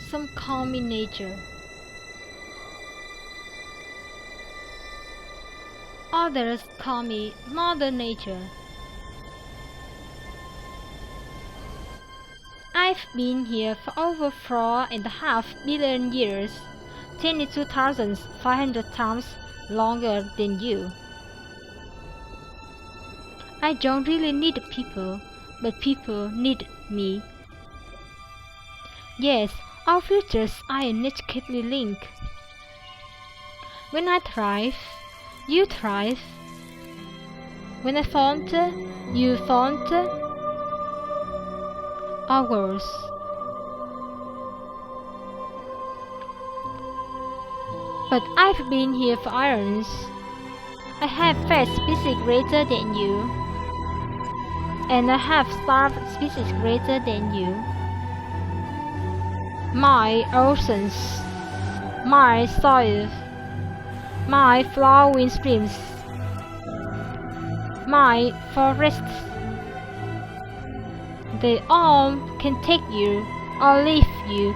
Some call me nature. Others call me Mother Nature. I've been here for over 4.5 billion years, 22,500 times longer than you. I don't really need people, but people need me. Yes, our futures are inextricably linked. When I thrive, you thrive. When I falter, you falter. Or worse. But I've been here for eons. I have fed species greater than you, and I have starved species greater than you. My oceans, my soil, my flowing streams, my forests, they all can take you or leave you.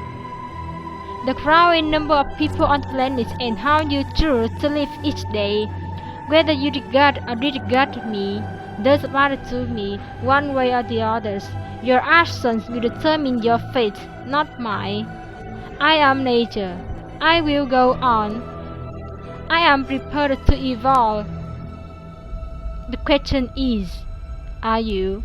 The growing number of people on the planet and how you choose to live each day, whether you regard or disregard me, doesn't matter to me one way or the others. Your actions will determine your fate, not mine. I am nature. I will go on. I am prepared to evolve. The question is, are you?